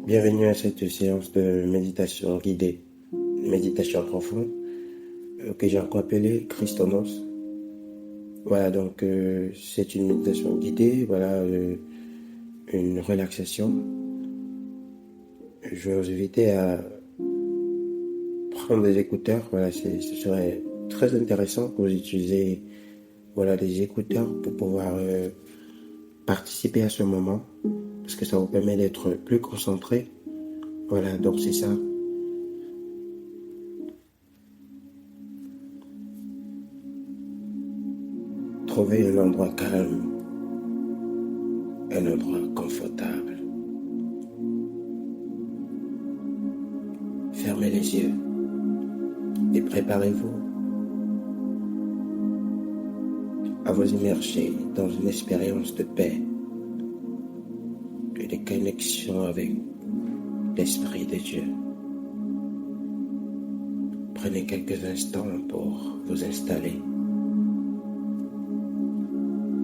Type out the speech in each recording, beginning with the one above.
Bienvenue à cette séance de méditation guidée, méditation profonde, que j'ai encore appelée Christonos. Voilà, donc c'est une méditation guidée, voilà, une relaxation. Je vais vous inviter à prendre des écouteurs, voilà, ce serait très intéressant que vous utilisez, voilà, des écouteurs pour pouvoir participer à ce moment, parce que ça vous permet d'être plus concentré. Voilà, donc c'est ça. Trouvez un endroit calme, un endroit confortable. Fermez les yeux et préparez-vous à vous immerger dans une expérience de paix et de connexion avec l'Esprit de Dieu. Prenez quelques instants pour vous installer.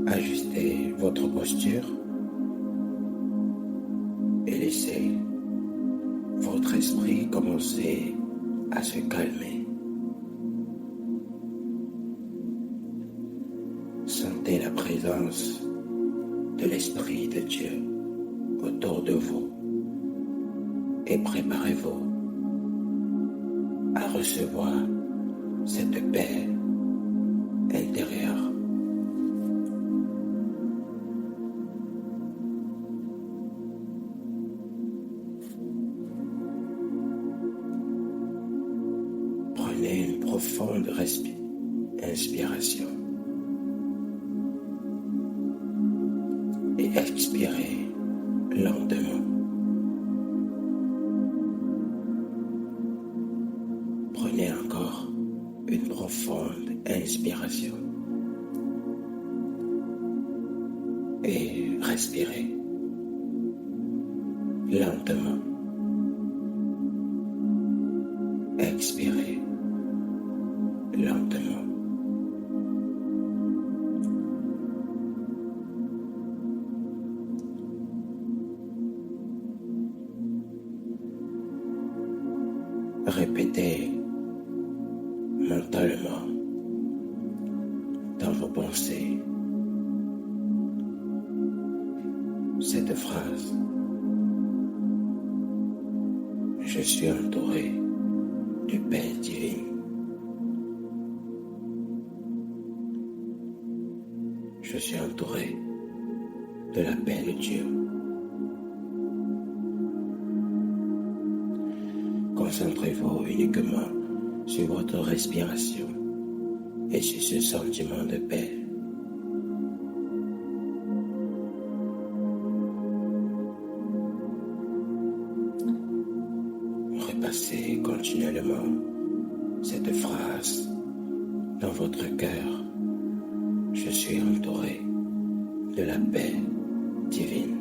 Ajustez votre posture et laissez votre esprit commencer à se calmer. Sentez la présence de l'Esprit de Dieu autour de vous et préparez-vous à recevoir cette paix intérieure. Prenez une profonde inspiration et expirez lentement. Prenez encore une profonde inspiration et respirez lentement. Expirez lentement. Répétez mentalement dans vos pensées cette phrase. Je suis entouré de paix divine. Je suis entouré de la paix de Dieu. Concentrez-vous uniquement sur votre respiration et sur ce sentiment de paix. Repassez continuellement cette phrase dans votre cœur. Je suis entouré de la paix divine.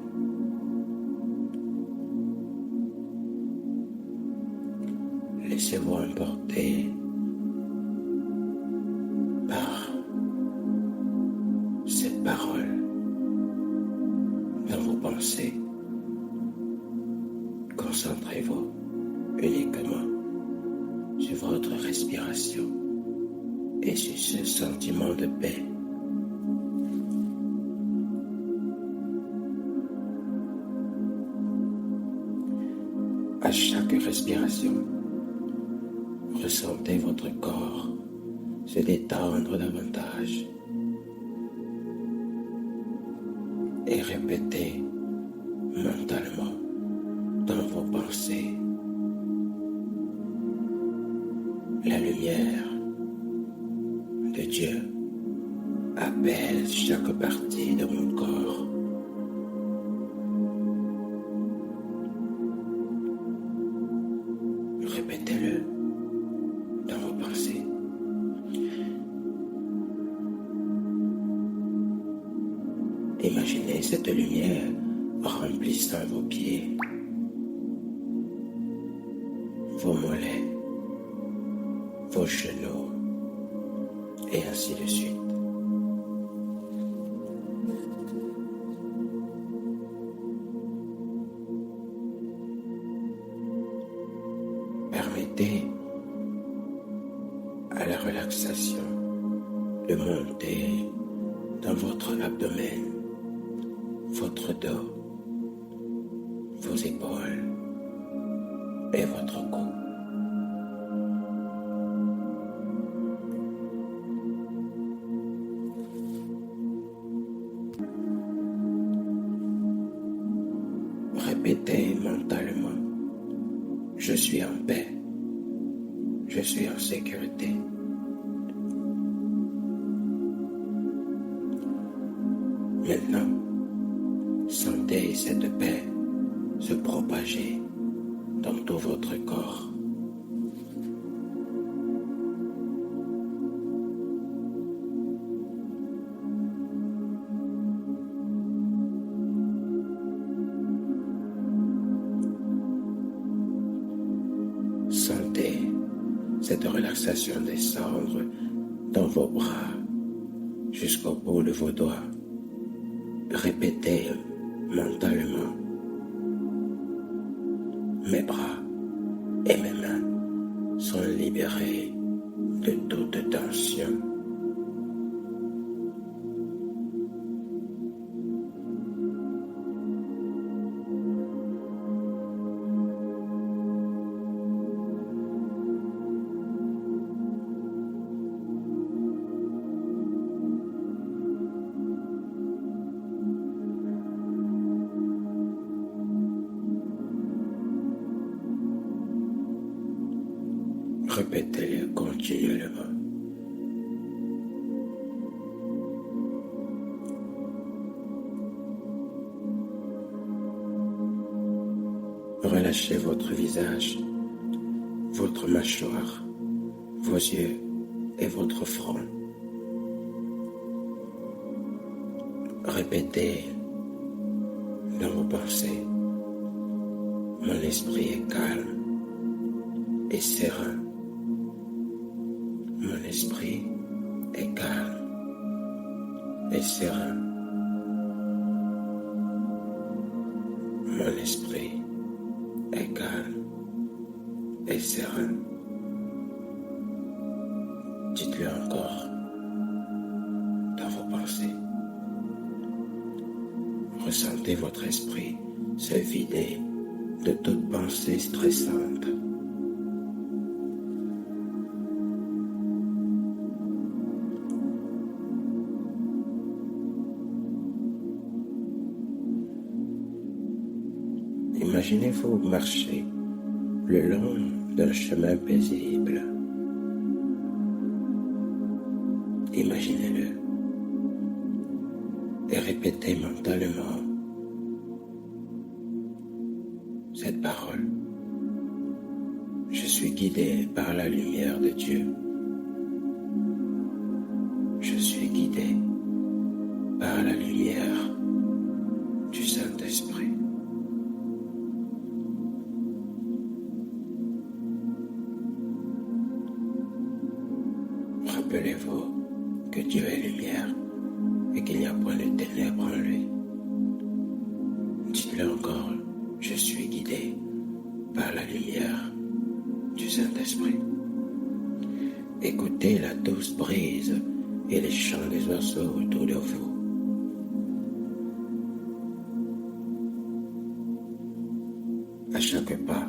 Laissez-vous emporter par cette parole dans vos pensées. Concentrez-vous uniquement sur votre respiration et sur ce sentiment de paix. À chaque respiration, ressentez votre corps se détendre davantage et répétez mentalement dans vos pensées: la lumière de Dieu apaise chaque partie de mon corps. Répétez-le dans vos pensées. Imaginez cette lumière remplissant vos pieds, vos mollets, vos genoux, et ainsi de suite. inviter à la relaxation de monter dans votre abdomen, votre dos, vos épaules et votre cou. Répétez mentalement, je suis en paix, je suis en sécurité. Maintenant, sentez cette paix se propager dans tout votre corps. Sentez cette relaxation descendre dans vos bras jusqu'au bout de vos doigts. Répétez mentalement, mes bras et mes mains sont libérés de toute tension. Répétez-le continuellement. Relâchez votre visage, votre mâchoire, vos yeux et votre front. Répétez dans vos pensées, mon esprit est calme et serein. Mon esprit est calme et serein. Mon esprit est calme et serein. Dites-le encore dans vos pensées. Ressentez votre esprit se vider de toute pensée stressante. Imaginez-vous marcher le long d'un chemin paisible. Imaginez-le et répétez mentalement cette parole. Je suis guidé par la lumière de Dieu. Je suis guidé par la lumière du Saint-Esprit. Rappelez-vous que Dieu est lumière et qu'il n'y a point de ténèbres en lui. Dites-le encore, je suis guidé par la lumière du Saint-Esprit. Écoutez la douce brise et les chants des oiseaux autour de vous. À chaque pas,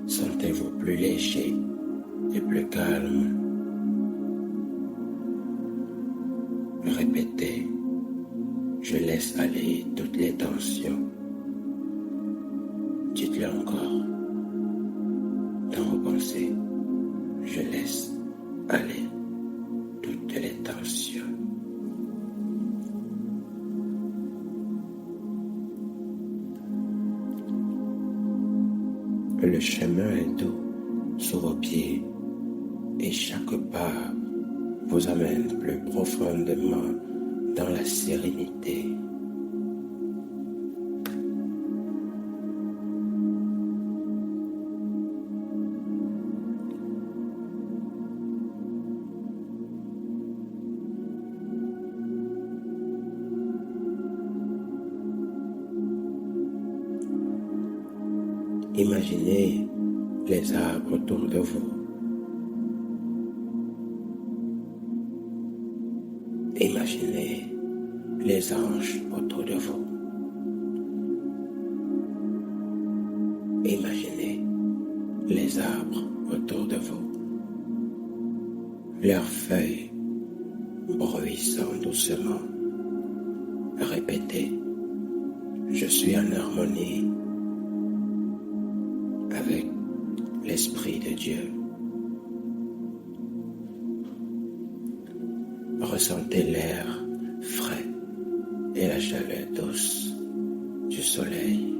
sentez-vous plus léger et plus calme. Répétez, je laisse aller toutes les tensions. Dites-le encore dans vos pensées, je laisse aller toutes les tensions. Le chemin est doux sous vos pieds et chaque pas vous amène plus profondément dans la sérénité. Imaginez les arbres autour de vous. Imaginez les anges autour de vous. Imaginez les arbres autour de vous, leurs feuilles bruissant doucement. Répétez, je suis en harmonie avec l'Esprit de Dieu. Ressentez l'air frais et la chaleur douce du soleil.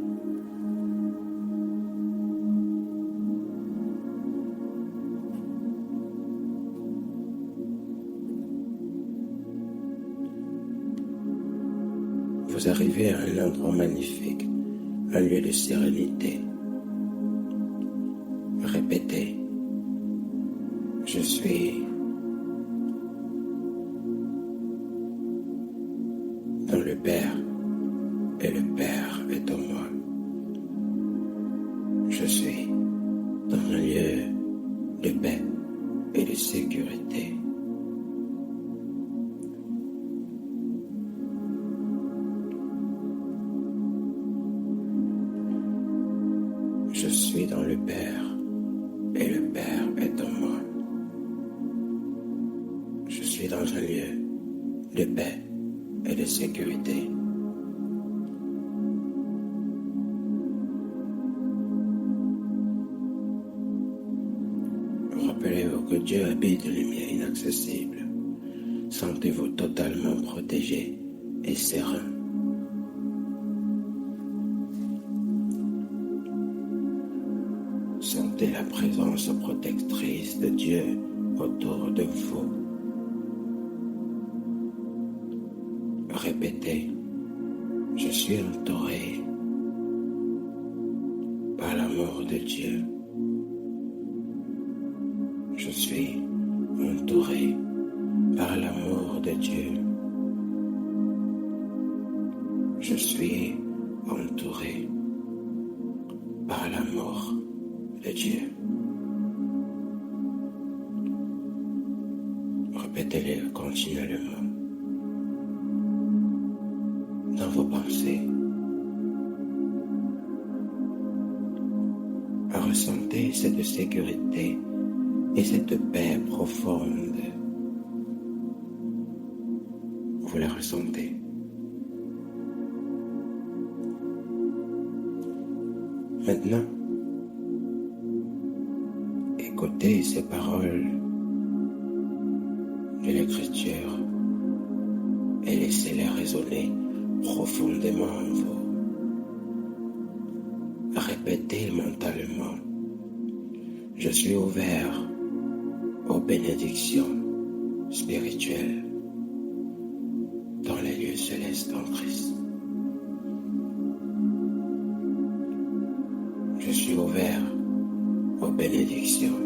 Vous arrivez à un endroit magnifique, un lieu de sérénité. Répétez, je suis dans le Père et le Père est en moi. Je suis dans un lieu de paix et de sécurité. Je suis dans le Père et le Père est en moi. Je suis dans un lieu de paix et de sécurité. Rappelez-vous que Dieu habite une lumière inaccessible. Sentez-vous totalement protégé et serein. Sentez la présence protectrice de Dieu autour de vous. Répétez, je suis entouré par l'amour de Dieu. Je suis entouré par l'amour de Dieu. Je suis entouré par l'amour de Dieu. Répétez-le continuellement dans vos pensées. Ressentez cette sécurité et cette paix profonde. Vous la ressentez. Maintenant, écoutez ces paroles de l'Écriture et laissez-les résonner profondément en vous. Répétez mentalement, je suis ouvert aux bénédictions spirituelles dans les lieux célestes en Christ. Je suis ouvert aux bénédictions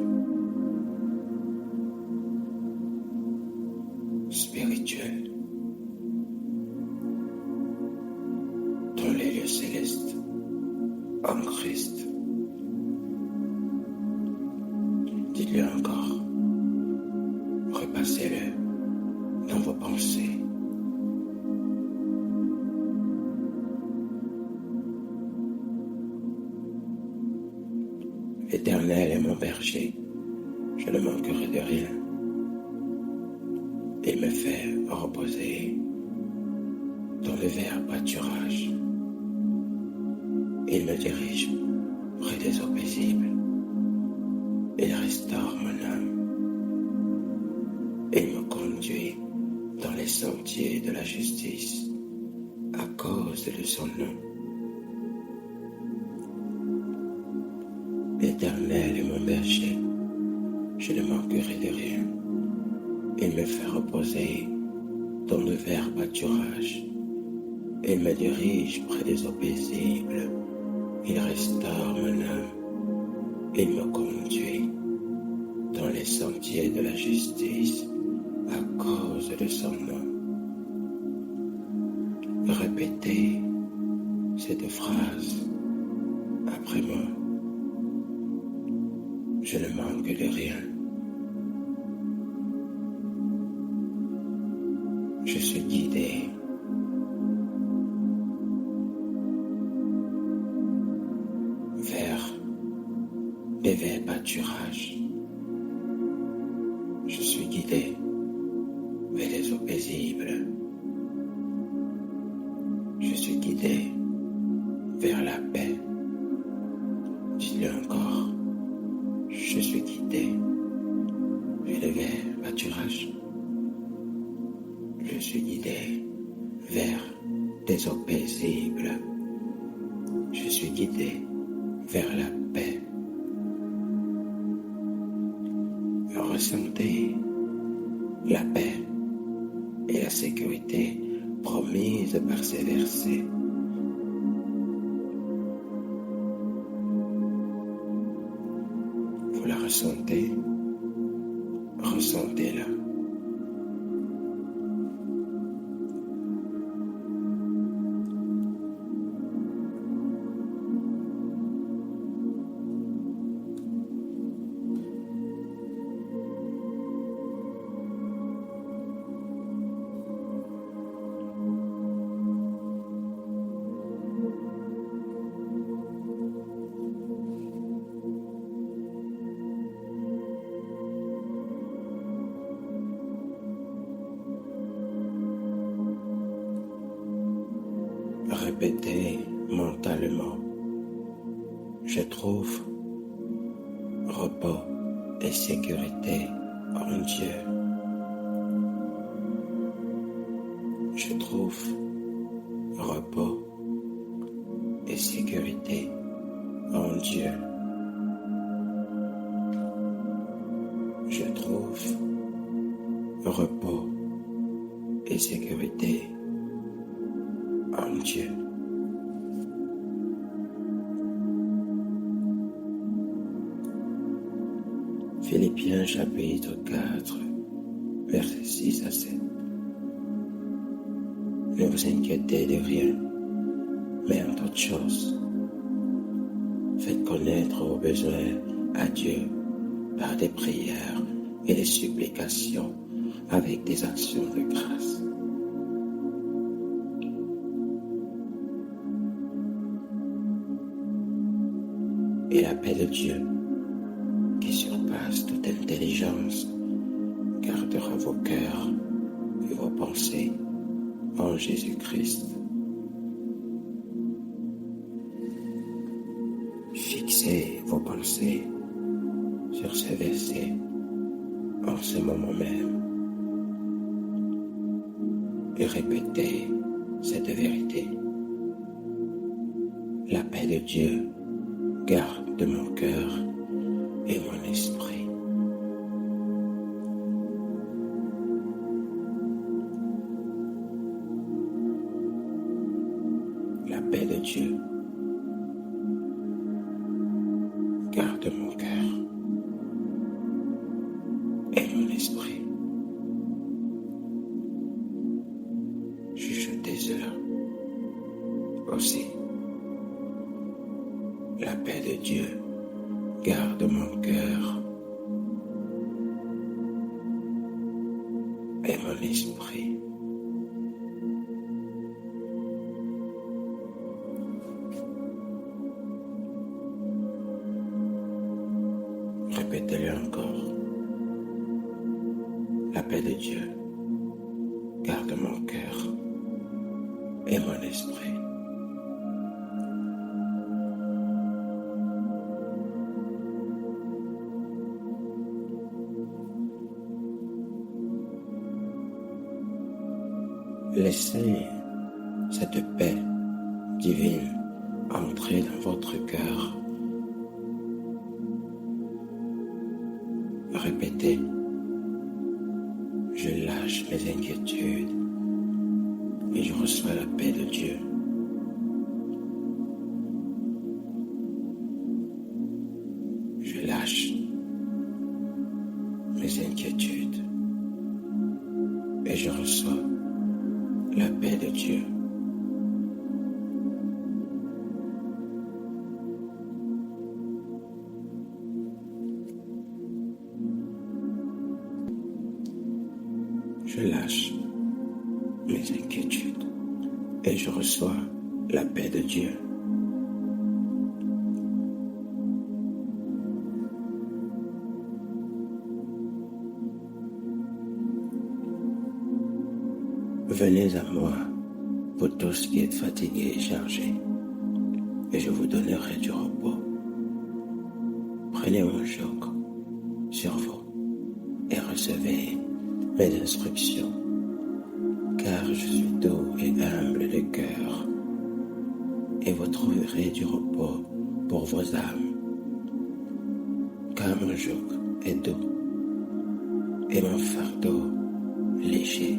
spirituelles dans les lieux célestes en Christ. Dites-le encore, repassez-le dans vos pensées. L'Éternel est mon berger, je ne manquerai de rien. Il me fait reposer dans le vert pâturage. Il me dirige près des eaux paisibles. Il restaure mon âme. Il me conduit dans les sentiers de la justice à cause de son nom. L'Éternel est mon berger, je ne manquerai de rien. Il me fait reposer dans le vert pâturage. Il me dirige près des eaux paisibles. Il restaure mon âme. Il me conduit dans les sentiers de la justice à cause de son nom. Répétez cette phrase après moi. Je ne manque de rien. Je suis guidé vers des verts pâturages. Je suis guidé vers les eaux paisibles. Je suis guidé vers la paix. Dis-le encore. Je suis guidé vers les verts pâturages. Je suis guidé vers des eaux paisibles. Je suis guidé vers la paix. Ressentez la paix et la sécurité promises par ces versets. Vous la ressentez, ressentez-la. Répétez mentalement. Je trouve repos et sécurité en Dieu. Je trouve repos et sécurité en Dieu. Je trouve repos et sécurité en Dieu. Philippiens chapitre 4, versets 6 à 7. Ne vous inquiétez de rien, mais en toute chose, faites connaître vos besoins à Dieu par des prières et des supplications avec des actions de grâce. Et la paix de Dieu, qui surpasse toute intelligence, gardera vos cœurs et vos pensées en Jésus-Christ. Fixez vos pensées sur ces versets en ce moment même et répétez cette vérité. La paix de Dieu garde mon cœur et mon esprit. La paix de Dieu garde mon cœur et mon esprit. Chuchotez-le aussi. La paix de Dieu garde mon cœur et mon esprit. Répétez-le encore. La paix de Dieu garde mon cœur et mon esprit. Laissez cette paix divine entrer dans votre cœur. Répétez, je lâche mes inquiétudes et je reçois la paix de Dieu. Je lâche mes inquiétudes et je reçois la paix de Dieu. Je lâche mes inquiétudes et je reçois la paix de Dieu. Venez à moi, vous tous qui êtes fatigués et chargés, et je vous donnerai du repos. Prenez mon joug sur vous et recevez mes instructions, car je suis doux et humble de cœur, et vous trouverez du repos pour vos âmes, car mon joug est doux et mon fardeau léger.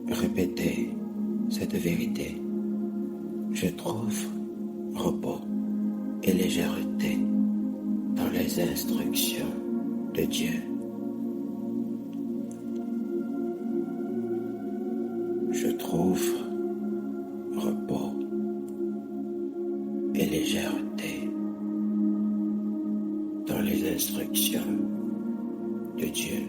Répétez cette vérité. Je trouve repos et légèreté dans les instructions de Dieu. Je trouve repos et légèreté dans les instructions de Dieu.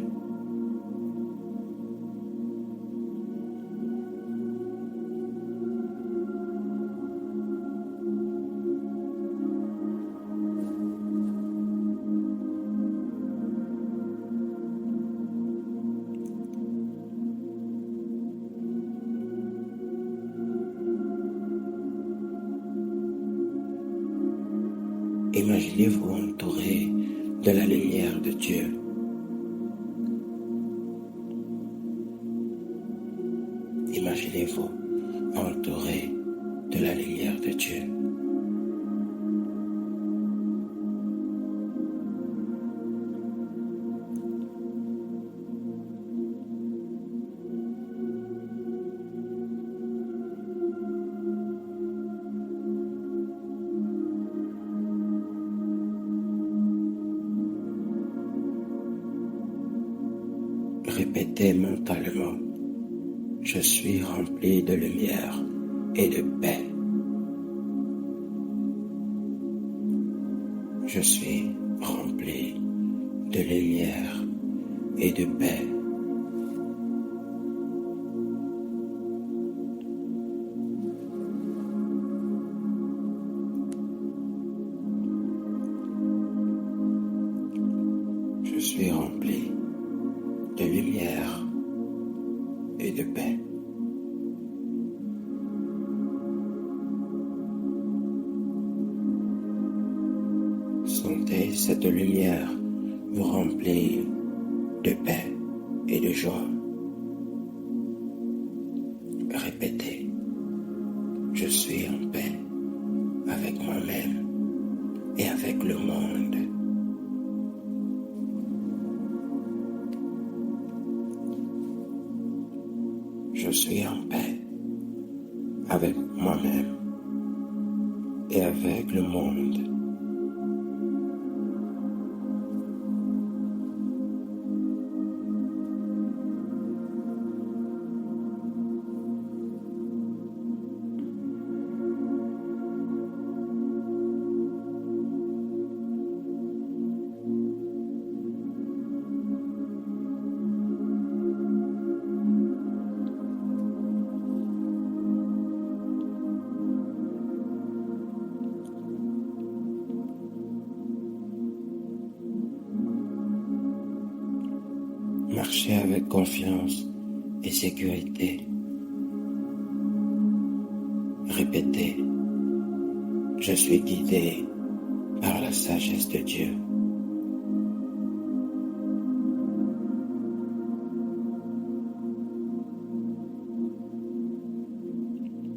Imaginez-vous entouré de la lumière de Dieu. Imaginez-vous entouré de la lumière de Dieu. Répétez mentalement, je suis rempli de lumière et de paix. Je suis rempli de lumière et de paix. Je suis rempli de lumière et de paix. Sentez cette lumière vous remplir de paix et de joie. Répétez, je suis en paix avec moi-même et avec le monde. Je suis en paix avec moi-même et avec le monde. Marchez avec confiance et sécurité. Répétez, je suis guidé par la sagesse de Dieu.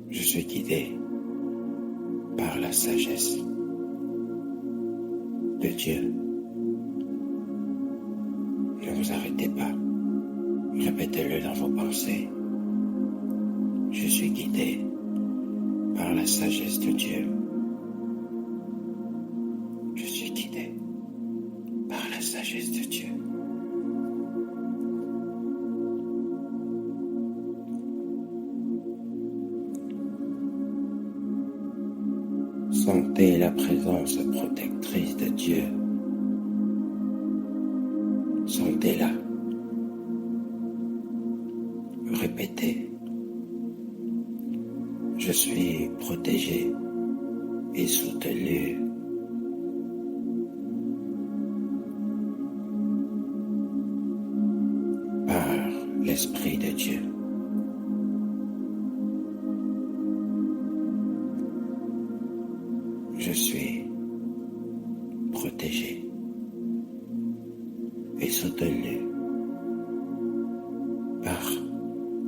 Je suis guidé par la sagesse de Dieu. Ne vous arrêtez pas. Répétez-le dans vos pensées. Je suis guidé par la sagesse de Dieu. Je suis guidé par la sagesse de Dieu. Sentez la présence protectrice de Dieu. Répétez. Je suis protégé et soutenu par l'Esprit de Dieu. Je suis protégé et soutenu par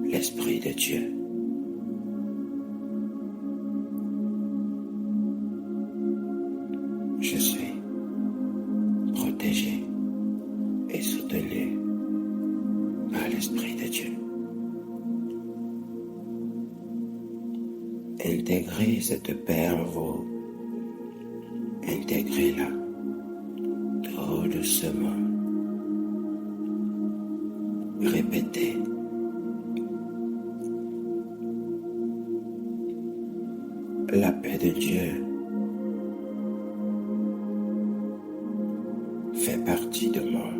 l'Esprit de Dieu. Je suis protégé et soutenu par l'Esprit de Dieu. Intégrez cette paix en vous. Intégrez-la tout doucement. Répétez. La paix de Dieu fait partie de moi.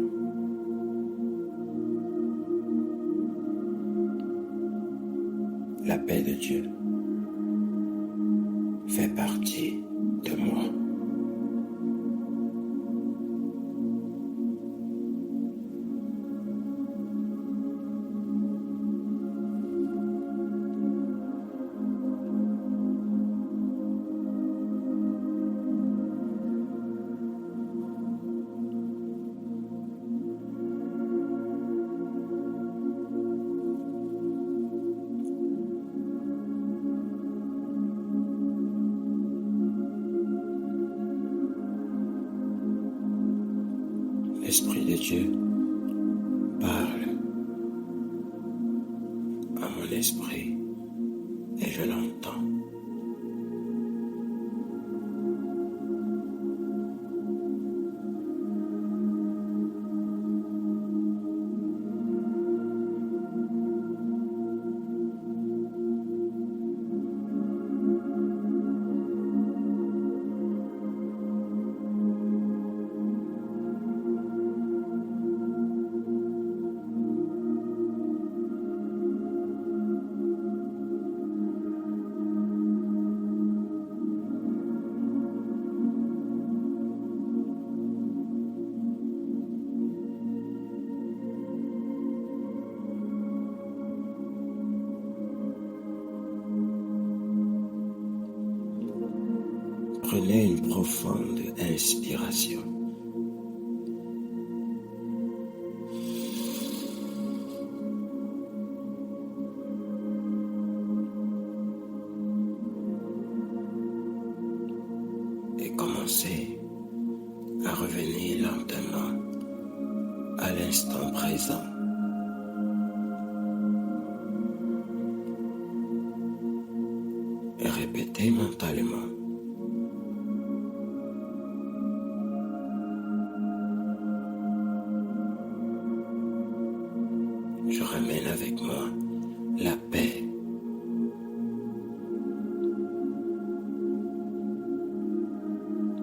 La paix de Dieu fait partie de moi. L'Esprit de Dieu parle à mon esprit et je l'entends. Prenez une profonde inspiration. Et commencez à revenir lentement à l'instant présent. Et répétez mentalement. Je ramène avec moi la paix,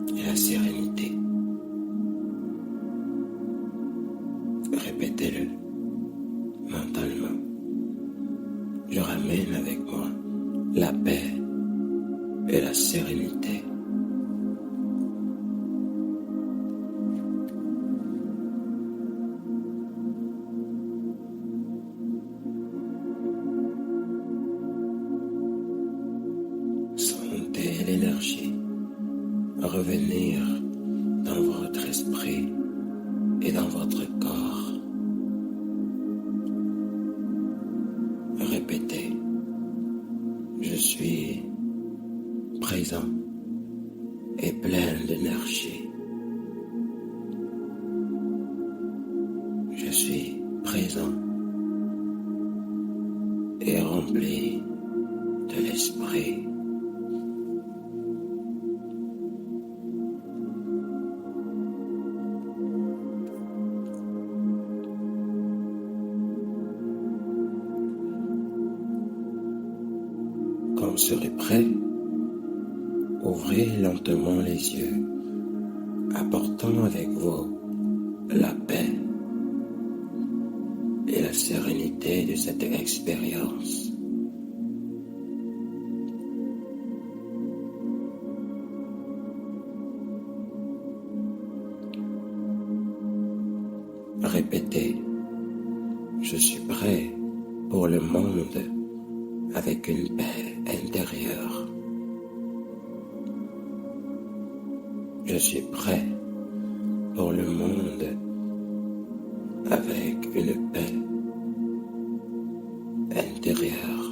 et la sérénité. Répétez-le mentalement. Je ramène avec moi la paix et la sérénité. Sentez l'énergie revenir dans votre esprit et dans votre corps. Répétez. Je suis présent et plein d'énergie. Je suis présent et rempli de l'esprit. Quand vous serez prêt, ouvrez lentement les yeux, apportant avec vous la paix et la sérénité. profiter de cette expérience. Répétez, je suis prêt pour le monde avec une paix intérieure. Je suis prêt pour le monde avec une paix intérieure.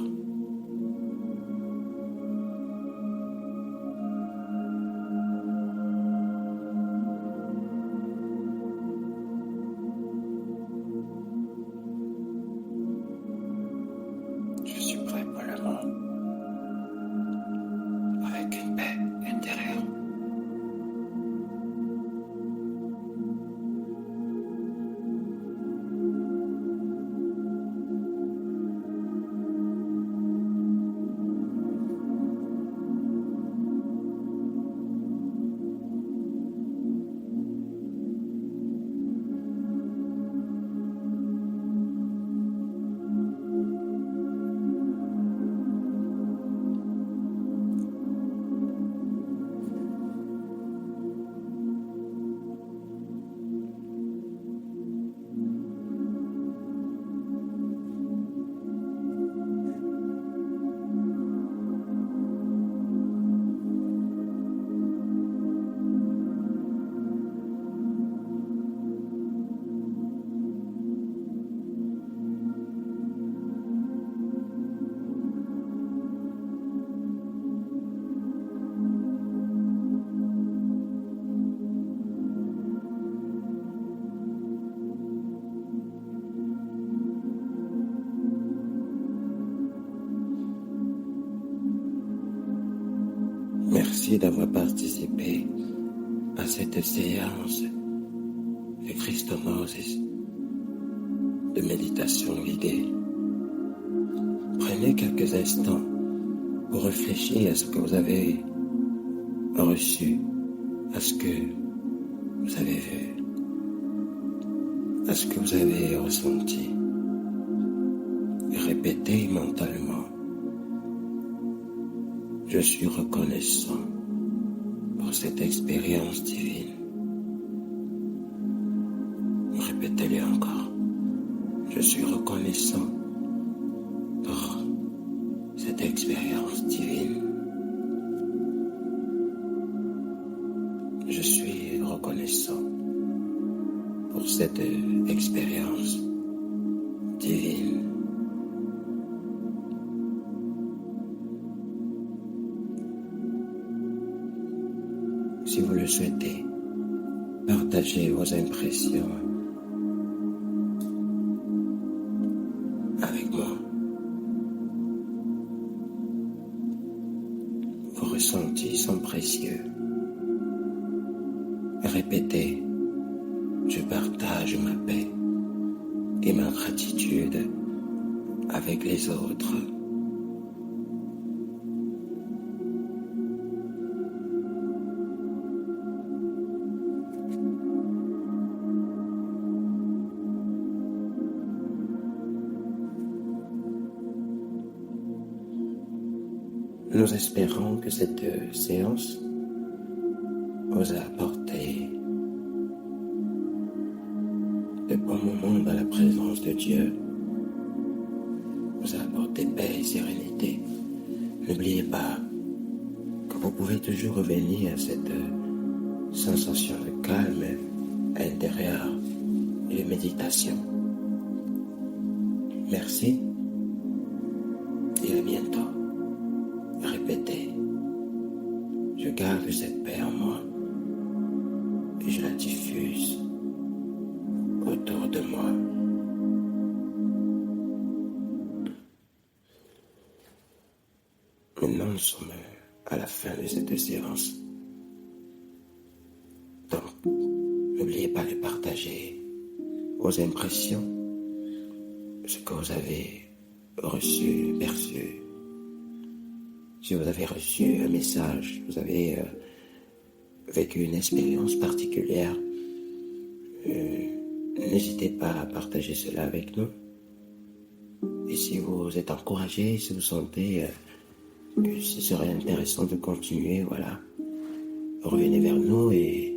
Je suis prêt pour le monde avec une paix intérieure. Merci d'avoir participé à cette séance de Christomosis, de méditation guidée. Prenez quelques instants pour réfléchir à ce que vous avez reçu, à ce que vous avez vu, à ce que vous avez ressenti. Et répétez mentalement: je suis reconnaissant pour cette expérience divine. Répétez-le encore. Je suis reconnaissant pour cette expérience divine. Je suis reconnaissant pour cette expérience divine. Si vous le souhaitez, partagez vos impressions avec moi. Vos ressentis sont précieux. Répétez: je partage ma paix et ma gratitude avec les autres. Nous espérons que cette séance vous a apporté de bons moments dans la présence de Dieu, vous a apporté paix et sérénité. N'oubliez pas que vous pouvez toujours revenir à cette sensation de calme intérieur et de méditation. Merci et à bientôt. Répétez: je garde cette paix en moi et je la diffuse autour de moi. Maintenant, nous sommes à la fin de cette séance. Donc, n'oubliez pas de partager vos impressions, ce que vous avez reçu, perçu. Si vous avez reçu un message, vous avez vécu une expérience particulière, n'hésitez pas à partager cela avec nous. Et si vous êtes encouragé, si vous sentez que ce serait intéressant de continuer, voilà, revenez vers nous et